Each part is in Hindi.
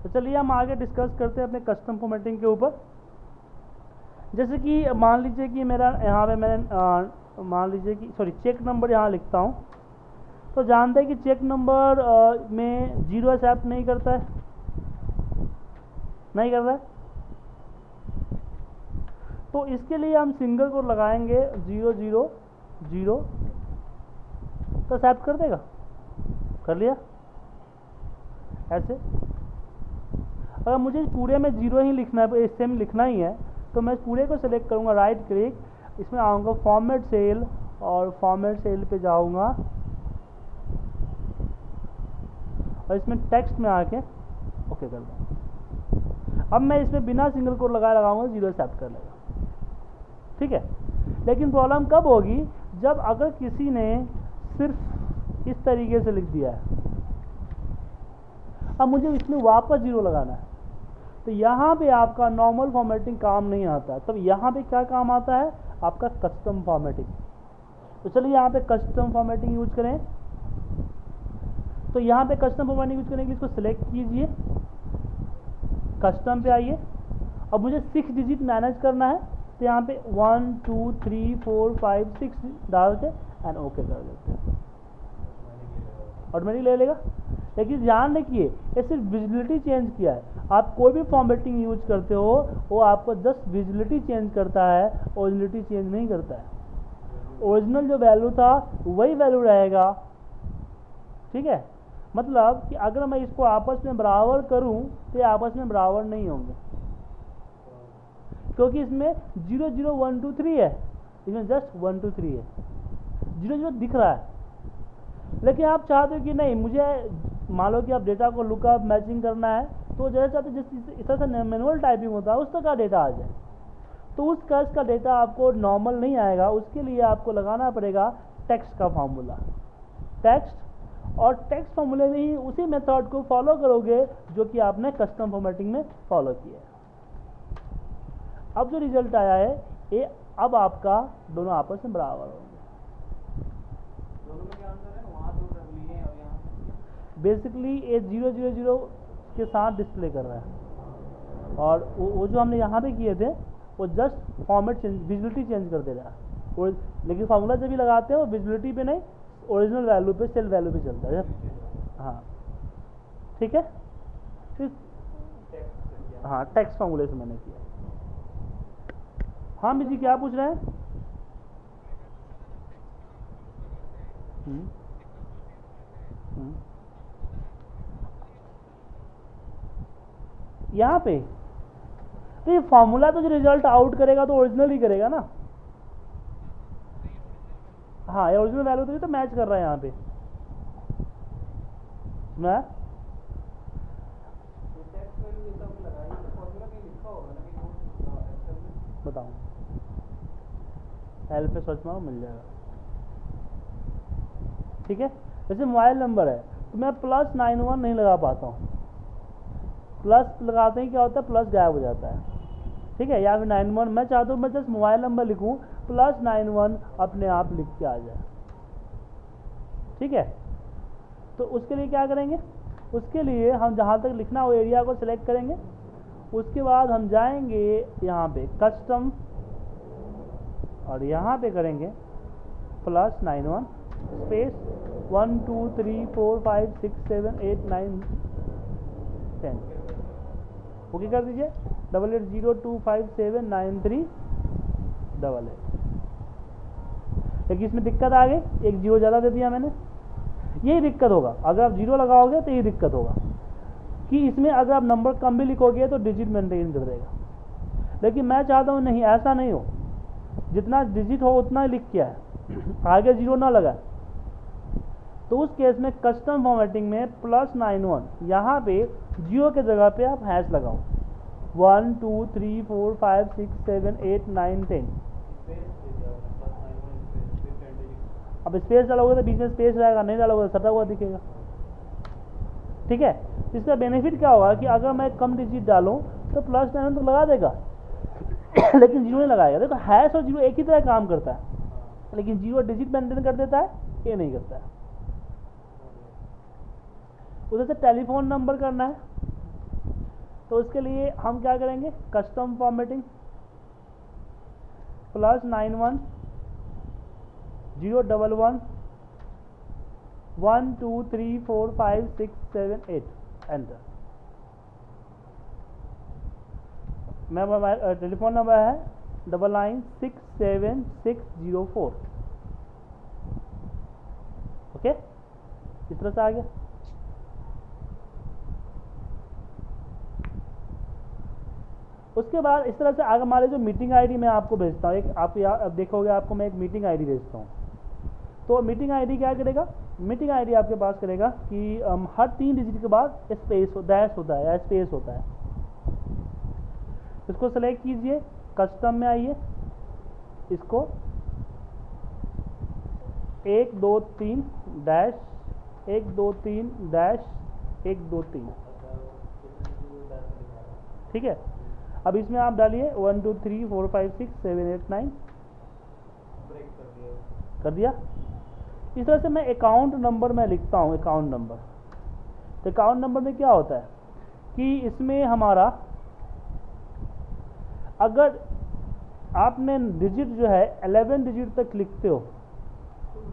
तो चलिए हम आगे डिस्कस करते हैं अपने कस्टम फॉर्मेटिंग के ऊपर। जैसे कि मान लीजिए कि मेरा यहाँ पे मैंने मान लीजिए कि चेक नंबर यहाँ लिखता हूँ, तो जानते हैं कि चेक नंबर में जीरो एक्सेप्ट नहीं करता है, नहीं कर रहा है। तो इसके लिए हम सिंगल कोड लगाएंगे 000 तो एक्सेप्ट कर देगा। कर लिया ऐसे। अगर मुझे पूरे में जीरो ही लिखना है, सेम लिखना ही है, तो मैं पूरे को सिलेक्ट करूंगा, राइट क्लिक, इसमें आऊँगा फॉर्मेट सेल और फॉर्मेट सेल पे जाऊंगा और इसमें टेक्स्ट में आके ओके कर दूँगा। अब मैं इसमें बिना सिंगल कोड लगाऊंगा, जीरो एक्सेप्ट कर लेगा। ठीक है। लेकिन प्रॉब्लम कब होगी, जब अगर किसी ने सिर्फ इस तरीके से लिख दिया है, अब मुझे इसमें वापस जीरो लगाना है, तो यहाँ पे आपका नॉर्मल फॉर्मेटिंग काम नहीं आता। तब यहाँ पे क्या काम आता है, आपका कस्टम फॉर्मेटिंग। तो चलिए यहाँ पे कस्टम फॉर्मेटिंग यूज करें। तो यहाँ पे कस्टम फॉर्मेटिंग यूज करने के लिए इसको सिलेक्ट कीजिए, कस्टम पे आइए। अब मुझे 6 डिजिट मैनेज करना है, तो यहाँ पे 1 2 3 4 5 6 डाल के एंड ओके कर देते हैं, ऑटोमेटिक ले लेगा। लेकिन ध्यान रखिए, ये सिर्फ विजिबिलिटी चेंज किया है। आप कोई भी फॉर्मेटिंग यूज करते हो, वो आपको जस्ट विजिबिलिटी चेंज करता है, ओरिजिनलिटी चेंज नहीं करता है। ओरिजिनल जो वैल्यू था वही वैल्यू रहेगा। ठीक है। मतलब कि अगर मैं इसको आपस में बराबर करूं, तो ये आपस में बराबर नहीं होंगे, क्योंकि इसमें 0 0 1 2 3 है, इसमें जस्ट 1 2 3 है, 0 0 दिख रहा है। लेकिन आप चाहते हो कि नहीं, मुझे मान लो कि आप डेटा को लुकअप मैचिंग करना है, तो जैसे चाहते जिस इस तरह से मैनुअल टाइपिंग होता है उस तरह का डेटा आ जाए, तो उस केस का डेटा आपको नॉर्मल नहीं आएगा। उसके लिए आपको लगाना पड़ेगा टेक्स्ट का फार्मूला, टेक्स्ट, और टेक्स्ट फार्मूले में ही उसी मेथड को फॉलो करोगे जो कि आपने कस्टम फॉर्मेटिंग में फॉलो किया है। अब जो रिजल्ट आया है, ये अब आपका दोनों आपस में बराबर होंगे। दोनों में क्या अंतर है, वहाँ तो कर लिए और यहाँ बेसिकली ये 0 0 0 के साथ डिस्प्ले कर रहा है, और वो जो हमने यहाँ पे किए थे वो just format change, visibility change कर दे रहा है। लेकिन फार्मूला जब भी लगाते हैं वो विजिबिलिटी पे नहीं, ओरिजिनल वैल्यू पे, सेल वैल्यू पे चलता है। हाँ ठीक है। फिर हाँ टेक्स्ट फार्मूले से मैंने किया। हाँ जी, क्या पूछ रहे हैं? यहाँ पे तो ये फॉर्मूला तो जो रिजल्ट आउट करेगा तो ओरिजिनल ही करेगा ना। हाँ, ये ओरिजिनल वैल्यू तो मैच कर रहा है यहाँ पे। मैं बताऊँ, एल पे सर्च मारो मिल जाएगा। ठीक है। जैसे मोबाइल नंबर है तो मैं +91 नहीं लगा पाता हूँ, प्लस लगाते ही क्या होता है, प्लस गायब हो जाता है। ठीक है। या फिर 91, मैं चाहता हूँ मैं जस्ट मोबाइल नंबर लिखूँ, +91 अपने आप लिख के आ जाए। ठीक है। तो उसके लिए क्या करेंगे, उसके लिए हम जहाँ तक लिखना हो एरिया को सिलेक्ट करेंगे, उसके बाद हम जाएंगे यहाँ पे कस्टम, और यहाँ पे करेंगे +91 स्पेस 1 2 3 4 5 6 7 8 9 10 ओके कर दीजिए। 8802579388। लेकिन इसमें दिक्कत आ गई, एक जीरो ज़्यादा दे दिया मैंने। यही दिक्कत होगा, अगर आप जीरो लगाओगे तो यही दिक्कत होगा कि इसमें अगर आप नंबर कम भी लिखोगे तो डिजिट मेंटेन कर देगा। लेकिन मैं चाहता हूँ नहीं, ऐसा नहीं हो, जितना डिजिट हो उतना ही लिख के आए, आगे जीरो ना लगा। तो उस केस में कस्टम फॉर्मेटिंग में +91 यहाँ पे जीरो के जगह पे आप हैश लगाओ, 1 2 3 4 5 6 7 8 9 10। अब स्पेस डालोगे तो बीच में स्पेस रहेगा, नहीं डालोगे तो सटा हुआ दिखेगा। ठीक है। इसका बेनिफिट क्या होगा कि अगर मैं कम डिजिट डालूं तो +91 तो लगा देगा लेकिन जीरो नहीं लगाएगा। देखो हैश और जीरो एक ही तरह काम करता है, लेकिन जीरो डिजिट मेंटेन कर देता है, ये नहीं करता है। उधर से टेलीफोन नंबर करना है तो उसके लिए हम क्या करेंगे, कस्टम फॉर्मेटिंग +91 011 1 2 3 4 5 6 7 8 एंटर। मैं टेलीफोन नंबर है 99676604। ओके, इस तरह से आ गया। उसके बाद इस तरह से आगे हमारे जो मीटिंग आईडी मैं आपको भेजता हूँ, एक आप अब देखोगे आपको मैं एक मीटिंग आईडी भेजता हूँ। तो मीटिंग आईडी क्या करेगा, मीटिंग आईडी आपके पास करेगा कि हर 3 डिजिट के बाद स्पेस डैश होता है या स्पेस होता है। इसको सेलेक्ट कीजिए, कस्टम में आइए, इसको 1 2 3 डैश 1 2 3 डैश 1 2 3, ठीक है। अब इसमें आप डालिए 1 2 3 4 5 6 7 8 9, कर दिया। इस तरह से मैं अकाउंट नंबर में लिखता हूँ, अकाउंट नंबर। तो अकाउंट नंबर में क्या होता है कि इसमें हमारा अगर आपने डिजिट जो है 11 डिजिट तक लिखते हो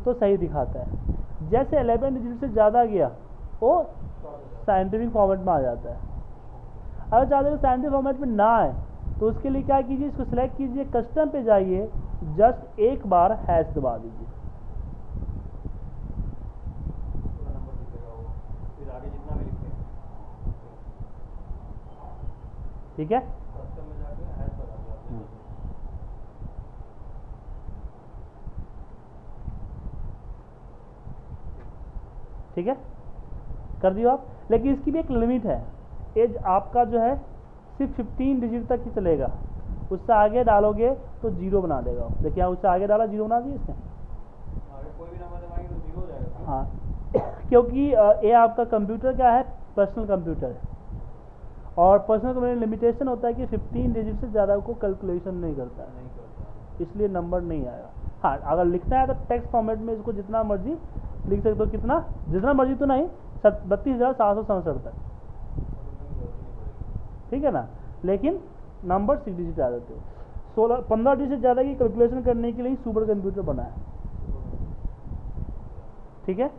तो सही दिखाता है। जैसे 11 डिजिट से ज़्यादा गया वो साइंटिफिक फॉर्मेट में आ जाता है। अगर चाहते हो साइंटिफिक फॉर्मेट में ना आए तो उसके लिए क्या कीजिए, इसको सिलेक्ट कीजिए, कस्टम पे जाइए, जस्ट एक बार हैश दबा दीजिए। ठीक है, ठीक है, कर दियो आप। लेकिन इसकी भी एक लिमिट है, एज आपका जो है सिर्फ 15 डिजिट तक ही चलेगा। उससे आगे डालोगे तो 0 बना देगा। देखिए उससे आगे डाला 0 बना दिया इसने। कोई भी नंबर दबाएंगे तो 0 हो जाएगा। हाँ क्योंकि ये आपका कंप्यूटर क्या है, पर्सनल कंप्यूटर है, और पर्सनल कंप्यूटर लिमिटेशन होता है कि 15 डिजिट से ज़्यादा को कैलकुलेशन नहीं करता है, इसलिए नंबर नहीं आएगा। हाँ अगर लिखना है तो टेक्स्ट फॉर्मेट में इसको जितना मर्जी लिख सकते हो, कितना जितना मर्जी तो नहीं, 32,767 तक, ठीक है ना। लेकिन नंबर 6 डिजिट आ जाते हो। 15 डिजिट ज़्यादा की कैलकुलेशन करने के लिए सुपर कंप्यूटर बना है, ठीक है।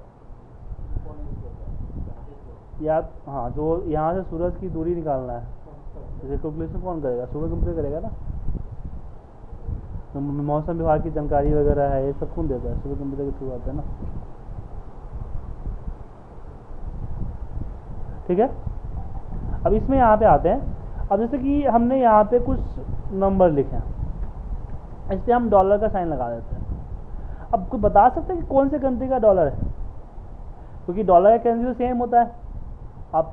या हाँ, जो यहाँ से सूरज की दूरी निकालना है, जैसे कैलकुलेशन कौन करेगा, सुपर कंप्यूटर करेगा ना। मौसम विभाग की जानकारी वगैरह है, ये सब कौन देता है, सुपर कंप्यूटर के थ्रू आता है ना, ठीक है। अब इसमें यहाँ पे आते हैं। अब जैसे कि हमने यहाँ पे कुछ नंबर लिखे हैं, इस पर हम डॉलर का साइन लगा देते हैं। अब कोई बता सकते हैं कि कौन से कंट्री का डॉलर है, क्योंकि डॉलर का करेंसी तो सेम होता है, आप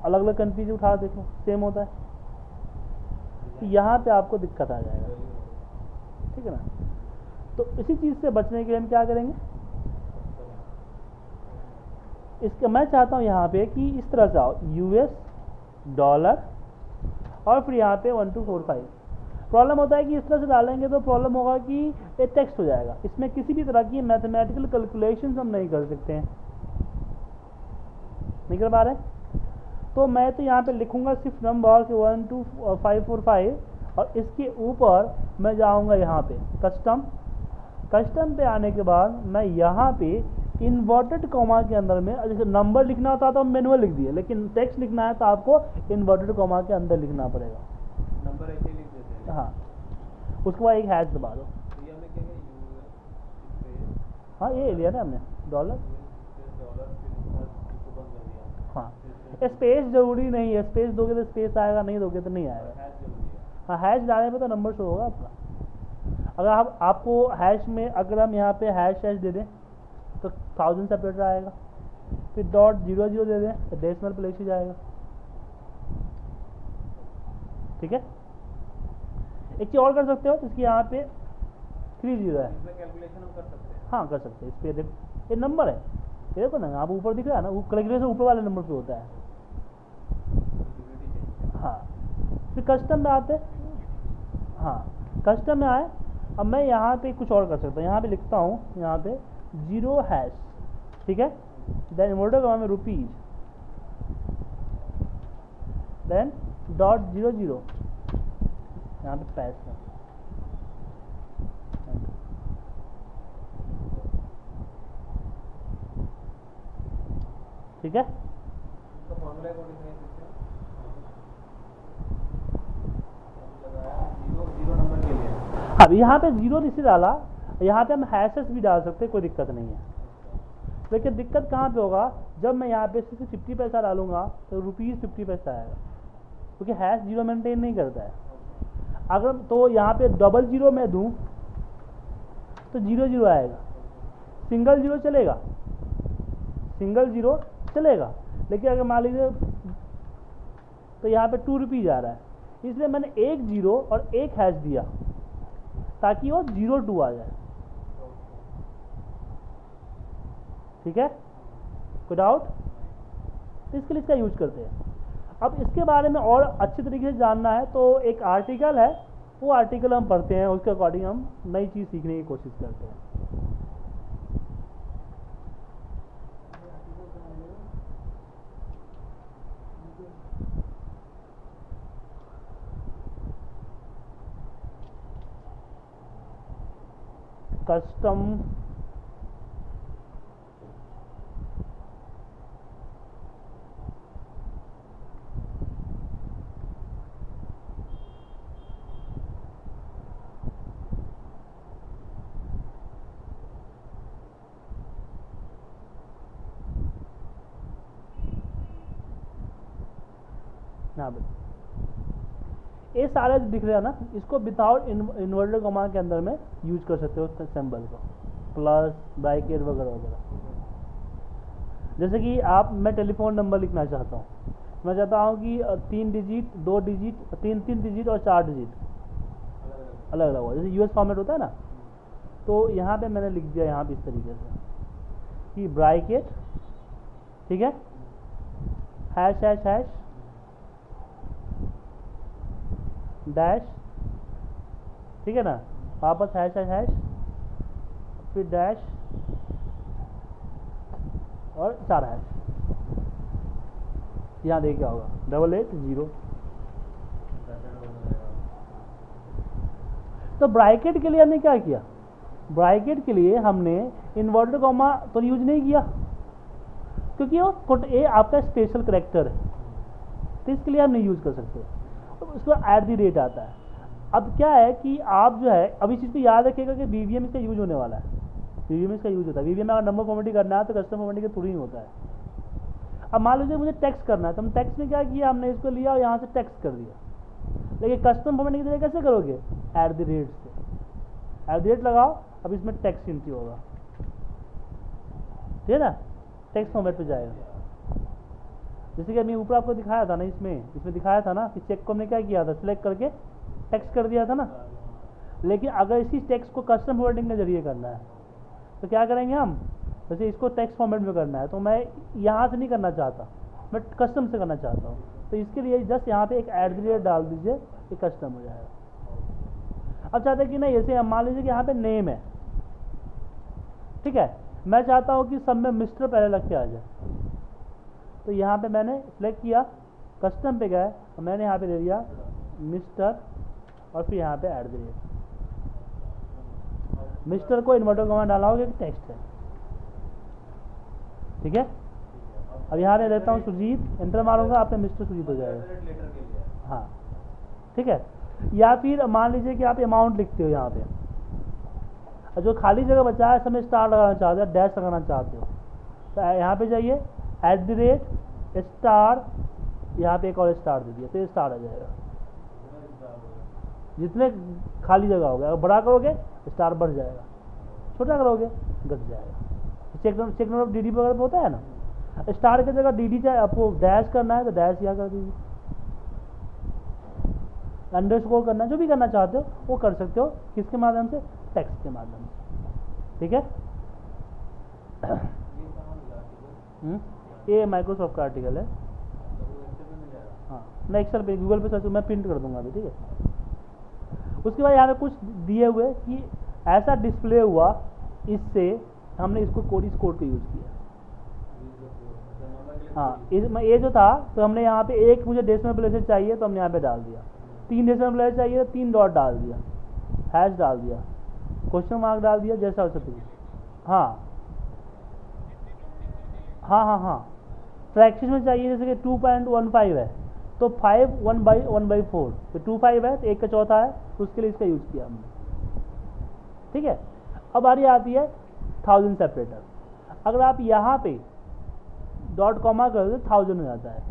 अलग अलग कंट्री से उठा देखो सेम होता है, तो यहाँ पे आपको दिक्कत आ जाएगा, ठीक है ना। तो इसी चीज़ से बचने के लिए हम क्या करेंगे, इसका मैं चाहता हूँ यहाँ पे कि इस तरह से आओ, यूएस डॉलर और फिर यहाँ पे 1245। प्रॉब्लम होता है कि इस तरह से डालेंगे तो प्रॉब्लम होगा कि ये टेक्स्ट हो जाएगा, इसमें किसी भी तरह की मैथमेटिकल कैलकुलेशंस हम नहीं कर सकते हैं, नहीं कर पा रहे। तो मैं तो यहाँ पे लिखूंगा सिर्फ नंबर के 12545 और इसके ऊपर मैं जाऊँगा यहाँ पे कस्टम। कस्टम पे आने के बाद मैं यहाँ पे इन्वर्टेड कॉमा के अंदर में, जैसे नंबर लिखना होता तो हम मैनुअल लिख दिए, लेकिन टेक्स्ट लिखना है तो आपको इन्वर्टेड कॉमा के अंदर लिखना पड़ेगा। नंबर ऐसे ही लिख देते हैं। हाँ, उसके बाद एक हैश दबा दो। तो ये हमने क्या किया, हाँ ये लिया ना हमने डॉलर। हाँ स्पेस जरूरी नहीं है, स्पेस दोगे तो स्पेस आएगा, नहीं दोगे तो नहीं आएगा। हाँ हैश डालने पे तो नंबर शो होगा आपका। अगर आपको हैश में अगर हम यहाँ पे हैश दे दें तो 1000 सेपरेटर आएगा, फिर .00 दे दें तो डेसिमल प्लेस ही जाएगा, ठीक है। एक चीज़ और कर सकते हो, इसकी यहाँ पे 30 है, इसमें कैलकुलेशन हम कर सकते हैं। हाँ कर सकते हैं। इस पर देखो ये नंबर है, ये देखो ना आप ऊपर दिख रहा है ना, वो कैलकुलेशन ऊपर वाले नंबर पे होता है। हाँ फिर कस्टम में आते हैं। हाँ कस्टम में आए, अब मैं यहाँ पे कुछ और कर सकता हूँ, यहाँ पे लिखता हूँ यहाँ पे 0 हैश, ठीक है। देन इन्वर्टेड कॉमा में रुपीज, देन .00 यहाँ पे पैसा, ठीक है। तो फॉर्मूला को डिफाइन करते हैं, लगाया 0 नंबर के लिए। अब यहाँ पे 0 इसे डाला, यहाँ पे हम हैशेस भी डाल सकते हैं, कोई दिक्कत नहीं है। लेकिन दिक्कत कहाँ पे होगा, जब मैं यहाँ पे सिर्फ 50 पैसा डालूंगा तो ₹50 आएगा, क्योंकि हैश 0 मेंटेन नहीं करता है। अगर तो यहाँ पे 00 में दूँ तो 00 आएगा, सिंगल 0 चलेगा, सिंगल 0 चलेगा। लेकिन अगर मान लीजिए तो यहाँ पे ₹2 आ रहा है, इसलिए मैंने एक 0 और एक हैश दिया ताकि वो 02 आ जाए, ठीक है। कोई डाउट? इसके लिए इसका यूज करते हैं। अब इसके बारे में और अच्छे तरीके से जानना है तो एक आर्टिकल है, वो आर्टिकल हम पढ़ते हैं, उसके अकॉर्डिंग हम नई चीज़ सीखने की कोशिश करते हैं। कस्टम यहाँ पे ये सारे दिख रहे हैं ना, इसको विदाउट इन्वर्टेड कॉमा के अंदर में यूज कर सकते हो सिंबल को, प्लस ब्रैकेट वगैरह वगैरह। जैसे कि मैं टेलीफोन नंबर लिखना चाहता हूँ, मैं चाहता हूँ कि 3 डिजिट 2 डिजिट 3 डिजिट और 4 डिजिट अलग अलग हो, जैसे यूएस फॉर्मेट होता है ना, तो यहाँ पे मैंने लिख दिया यहाँ पे इस तरीके से कि ब्रैकेट, ठीक है, हैश हैश हैश डैश, ठीक है ना, वापस हैश हैश हैश फिर डैश और 4 हैश। यहाँ देखिए क्या होगा, 880। तो ब्रैकेट के लिए हमने क्या किया, ब्रैकेट के लिए हमने इन्वर्टेड कॉमा तो यूज नहीं किया, क्योंकि वो ए आपका स्पेशल करैक्टर है, तो इसके लिए हम नहीं यूज कर सकते। तो उसका @ आता है। अब क्या है कि आप जो है, अब इस चीज़ को याद रखिएगा कि BVM इसका यूज होने वाला है, BVM इसका यूज होता है। BVM में अगर नंबर फॉर्मेटिंग करना है तो कस्टम फॉर्मेटिंग के थ्रू ही होता है। अब मान लीजिए मुझे टेक्स्ट करना है, तो हम टेक्स्ट में क्या किया, हमने इसको लिया और यहाँ से टेक्स्ट कर दिया। लेकिन कस्टम फॉर्मेटिंग की जगह कैसे करोगे, @ से, @ लगाओ, अब इसमें टेक्स्ट एंट्री होगा, ठीक है ना, टेक्स्ट फॉर्मेट पे जाएगा। जैसे कि अभी ऊपर आपको दिखाया था ना, इसमें दिखाया था ना कि चेक को हमने क्या किया था, सिलेक्ट करके टेक्स्ट कर दिया था ना। लेकिन अगर इसी टेक्स्ट को कस्टम फॉर्मेटिंग के जरिए करना है तो क्या करेंगे हम, जैसे इसको टेक्स्ट फॉर्मेट में करना है तो मैं यहाँ से नहीं करना चाहता, मैं कस्टम से करना चाहता हूँ, तो इसके लिए जस्ट यहाँ पे एक @ डाल दीजिए, ये कस्टम हो जाएगा। अब चाहते हैं कि नहीं, जैसे मान लीजिए कि यहाँ पे नेम है, ठीक है, मैं चाहता हूँ कि सब में मिस्टर पहले लग के आ जाए, तो यहाँ पे मैंने सेलेक्ट किया, कस्टम पे गए और मैंने यहाँ पे दे दिया मिस्टर और फिर यहाँ पे @ मिस्टर को इन्वर्टेड कॉमा डाला होगा कि टेक्स्ट है, ठीक है। अब यहाँ पे देता हूँ सुजीत, एंटर मारूंगा, आपने मिस्टर सुजीत हो जाएगा, हाँ, ठीक है। या फिर मान लीजिए कि आप अमाउंट लिखते हो यहाँ पे, और जो खाली जगह बचा है समय स्टार लगाना चाहते हो, डैश लगाना चाहते हो, तो यहाँ पे जाइए @ यहाँ पे एक और स्टार दे दिया, तो ये स्टार आ जाएगा। जितने खाली जगह होगा, अगर बड़ा करोगे स्टार बढ़ जाएगा, छोटा करोगे घट जाएगा। चेक नंबर DD वगैरह होता है ना, स्टार की जगह DD चाहे आपको डैश करना है तो डैश यहाँ कर दीजिए, अंडरस्कोर करना है, जो भी करना चाहते हो वो कर सकते हो, किसके माध्यम से, टेक्स्ट के माध्यम से, ठीक है। ये माइक्रोसॉफ्ट का आर्टिकल है, हाँ, मैं एक्सेल पे गूगल पे सर्च, मैं प्रिंट कर दूंगा अभी, ठीक है। उसके बाद यहाँ पे कुछ दिए हुए कि ऐसा डिस्प्ले हुआ, इससे हमने इस कोड को यूज़ किया, हाँ ये जो था, तो हमने यहाँ पे एक मुझे डेसिमल प्लेसेस चाहिए तो हमने यहाँ पे डाल दिया, 3 डेसिमल प्लेसेस चाहिए तो 3 डॉट डाल दिया, हैश डाल दिया, क्वेश्चन मार्क डाल दिया, जैसा हो सके। हाँ हाँ हाँ हाँ, फ्रैक्शन में चाहिए जैसे कि 2.15 है तो 5 1/4, तो 2/5 है तो 1 का चौथा है, तो उसके लिए इसका यूज़ किया हमने। ठीक है, अब बारी आती है 1000 सेपरेटर। अगर आप यहाँ पे डॉट कॉमा कर दो 1000 हो जाता है।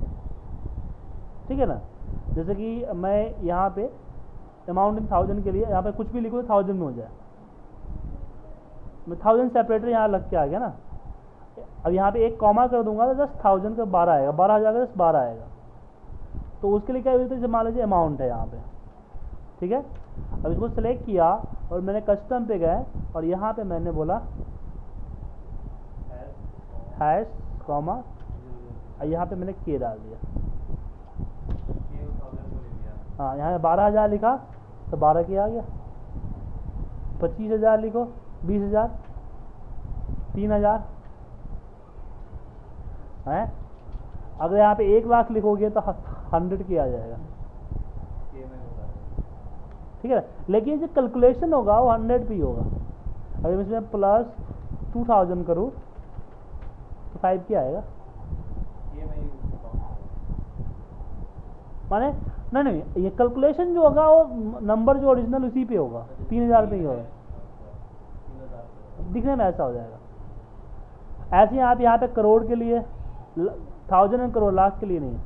ठीक है ना, जैसे कि मैं यहाँ पे अमाउंट इन 1000 के लिए यहाँ पे कुछ भी लिखूँ तो 1000 में हो जाए, मैं 1000 सेपरेटर यहाँ लग के आ गया ना। अब यहाँ पे एक कॉमा कर दूंगा तो जस्ट 1000 का 12 आएगा, 12,000 का जस्ट 12 आएगा। तो उसके लिए क्या होता है, जैसे मान लीजिए अमाउंट है यहाँ पे, ठीक है। अब इसको सेलेक्ट किया और मैंने कस्टम पे गए और यहाँ पे मैंने बोला हैश कॉमा, और यहाँ पे मैंने के डाल दिया। हाँ, यहाँ 12,000 लिखा तो 12 के आ गया, 25,000 लिखो 20,000, 3,000 है। अगर यहाँ पे 1 लाख लिखोगे तो 100 के आ जाएगा। ठीक है, लेकिन जो कैलकुलेशन होगा वो 100 पे ही होगा। अगर मैं इसमें प्लस 2000 करूँ तो 5 के आएगा। माने नहीं, ये कैलकुलेशन जो होगा वो नंबर जो ओरिजिनल उसी पे होगा, 3000 पे ही होगा, दिखने में ऐसा हो जाएगा। ऐसे ही आप यहाँ पे करोड़ के लिए 1000 एंड करोड़, लाख के लिए नहीं,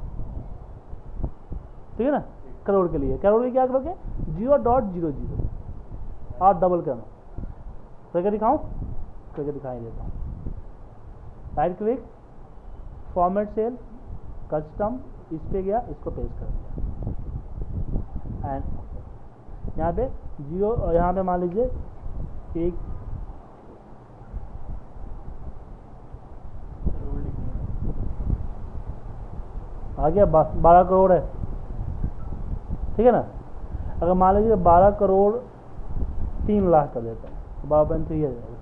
ठीक है ना। करोड़ के लिए क्या करोगे, 0.00 और डबल करना। करके दिखाऊं, करके दिखाई देता हूँ। Right click, format cell, custom, इस पे गया, इसको पेस्ट कर दिया एंड यहाँ पे 0, और यहाँ पे मान लीजिए 1 आ गया, 12 करोड़ है। ठीक है ना। अगर मान लीजिए 12 करोड़ 3 लाख कर देता है तो 12.3 आ जाएगा,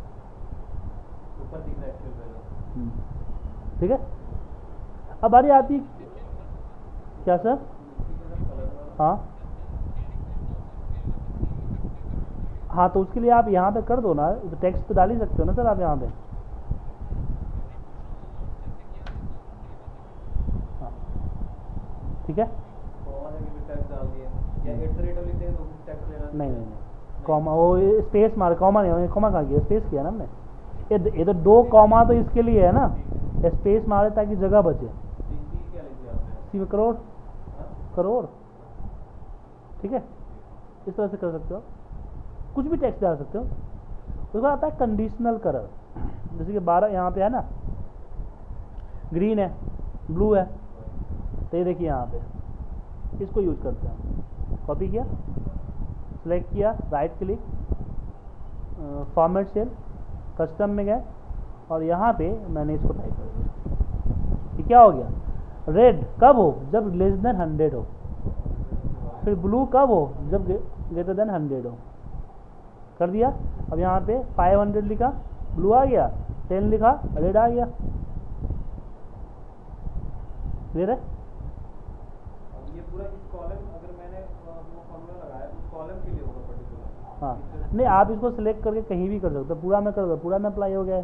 ऊपर दिख रहा है एक्चुअल वैल्यू। ठीक है। अब बारी आती क्या सर, हाँ हाँ, तो उसके लिए आप यहाँ पे कर दो ना, तो टेक्स्ट तो डाल ही सकते हो ना सर आप यहाँ पे। हाँ ठीक है, नहीं, कॉमा वो स्पेस मार, कॉमा नहीं, कॉमा कहाँ किया, स्पेस किया ना हमने। ये तो 2 कॉमा तो इसके लिए है ना, स्पेस मारे ताकि जगह बचे। सी में करोड़, करोड़, ठीक है। इस तरह से कर सकते हो, कुछ भी टेक्स्ट डाल सकते हो। उसके बाद आता है कंडीशनल कलर, जैसे कि 12 यहाँ पे है ना, ग्रीन है, ब्लू है, तो ये देखिए यहाँ पे इसको यूज करते हैं। कॉपी किया, सेलेक्ट किया, right click, format cell, custom में गए और यहाँ पे मैंने इसको टाइप कर दिया। ये क्या हो गया, रेड कब हो, जब लेस देन 100 हो, फिर ब्लू कब हो, जब ग्रेटर देन 100 हो, कर दिया। अब यहाँ पे 500 लिखा, ब्लू आ गया, 10 लिखा, रेड आ गया। क्लियर है। ये पूरा इस कॉलम, अगर मैंने फॉर्मूला लगाया तो कॉलम के लिए होगा पर्टिकुलर। हाँ नहीं, आप इसको सिलेक्ट करके कहीं भी कर सकते हो, पूरा में कर दो, पूरा में अप्लाई हो गया है।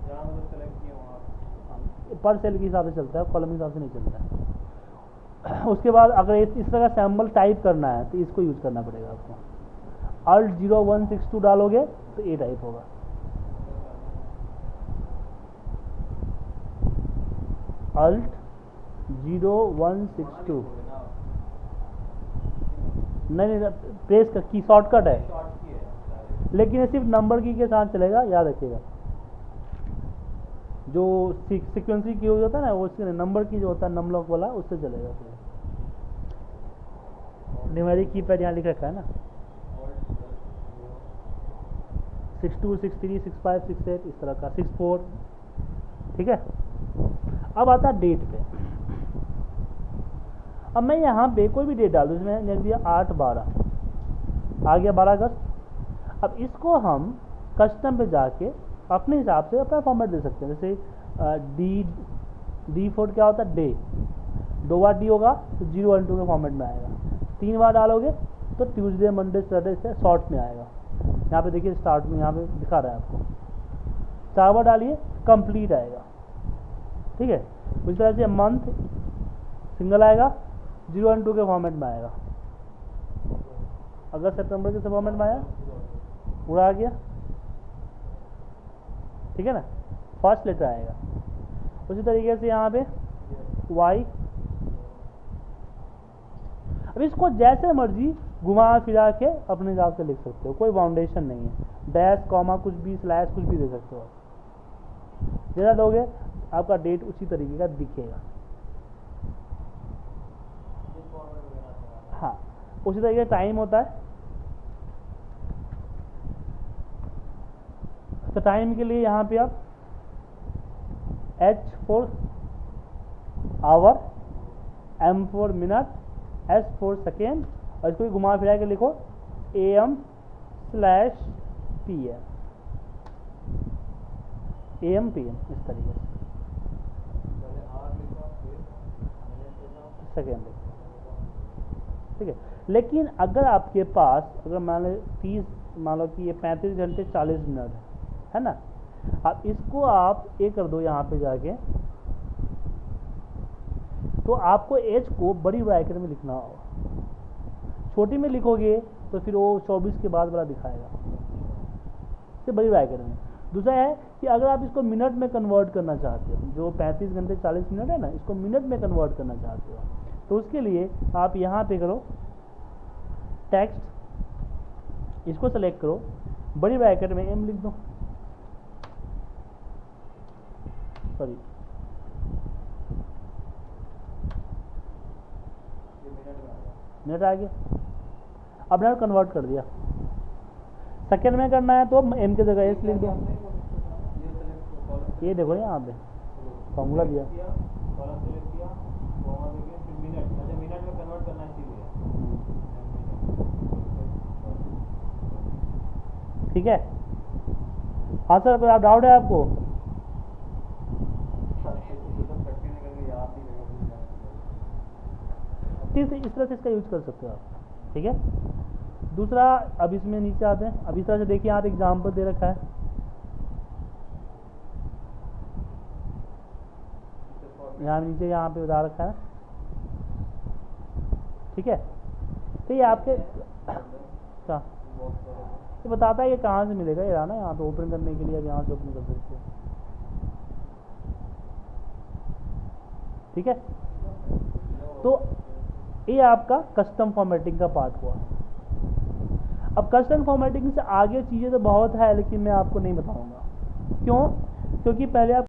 जहाँ मतलब सेलेक्ट किया वहाँ पर सेल के हिसाब से चलता है, कॉलम के हिसाब से नहीं चलता है। उसके बाद अगर इस तरह का सैम्पल टाइप करना है तो इसको यूज करना पड़ेगा आपको। Alt 0162 डालोगे तो ये टाइप होगा। Alt 0162 नहीं, प्रेस का की शॉर्टकट है, लेकिन ये सिर्फ नंबर की के साथ चलेगा, याद रखिएगा। जो सीक्वेंसी की हो जाता है ना, वो नंबर की जो होता है नमलॉक वाला, उससे चलेगा। न्यूमेरिक कीपैड यहाँ लिख रखा है ना, 62, 63, 65, 68 इस तरह का, 64। ठीक है। अब आता है डेट पे। अब मैं यहाँ पे कोई भी डेट डाल दूँ, इसमें लिख दिया 8/12, आ गया 12 अगस्त। अब इसको हम कस्टम पे जाके अपने हिसाब से अपना फॉर्मेट दे सकते हैं। जैसे D4 क्या होता है, डे, 2 बार डी होगा तो 0 1 2 के फॉर्मेट में आएगा, 3 बार डालोगे तो ट्यूसडे मंडे सैटरडे से शॉर्ट में आएगा। यहाँ पे देखिए स्टार्ट में यहाँ पे दिखा रहा है आपको, 4 बार डालिए कंप्लीट आएगा, ठीक है। उस तरह से मंथ सिंगल आएगा, 0 1 2 के फॉर्मेट में आएगा। अगस्त सितंबर के फॉर्मेट में आया, पूरा आ गया, ठीक है ना, फर्स्ट लेटर आएगा। उसी तरीके से यहाँ पे वाई, अब इसको जैसे मर्जी घुमा फिरा के अपने हिसाब से लिख सकते हो, कोई बाउंडेशन नहीं है, डैश कॉमा कुछ भी स्लैश कुछ भी दे सकते हो। जैसा दोगे आपका डेट उसी तरीके का दिखेगा। हाँ, उसी तरीके का टाइम होता है। तो टाइम के लिए यहाँ पे आप H for hour, M for minute, S for second, और इसको भी घुमा फिरा के लिखो AM/PM, AM/PM, इस तरीके से सेकेंड, ठीक है। लेकिन अगर आपके पास अगर मान लो कि ये 35 घंटे 40 मिनट है ना, अब इसको आप ये कर दो यहाँ पे जाके, तो आपको एज को बड़ी ब्रैकेट में लिखना होगा। छोटी में लिखोगे तो फिर वो 24 के बाद वाला दिखाएगा, से बड़ी ब्रैकेट में। दूसरा है कि अगर आप इसको मिनट में कन्वर्ट करना चाहते हो, जो 35 घंटे 40 मिनट है ना, इसको मिनट में कन्वर्ट करना चाहते हो, तो उसके लिए आप यहाँ पे करो टेक्स्ट, इसको सेलेक्ट करो, बड़ी ब्रैकेट में M लिख दो, सॉरी मिनट आ गया। अब मैंने कन्वर्ट कर दिया, सेकेंड में करना है तो M की जगह S लिख दो। ये देखो यहाँ पे फॉर्मूला दिया, ठीक है। हाँ सर, कोई आप डाउट है आपको? ठीक है, इस तरह से इसका यूज कर सकते हो आप, ठीक है। दूसरा, अब इसमें नीचे आते हैं। अब इस तरह से देखिए, यहाँ पे एग्जाम्पल दे रखा है, यहाँ नीचे यहाँ पे बता रखा है, ठीक है। तो ये आपके क्या ये बताता है कि कहाँ से मिलेगा, ये रहा ना यहाँ पे ओपन करने के लिए, अब यहाँ से ओपन कर सकते हो, ठीक है। तो ये आपका कस्टम फॉर्मेटिंग का पार्ट हुआ। अब कस्टम फॉर्मेटिंग से आगे चीज़ें तो बहुत है, लेकिन मैं आपको नहीं बताऊंगा। क्यों? क्योंकि पहले आप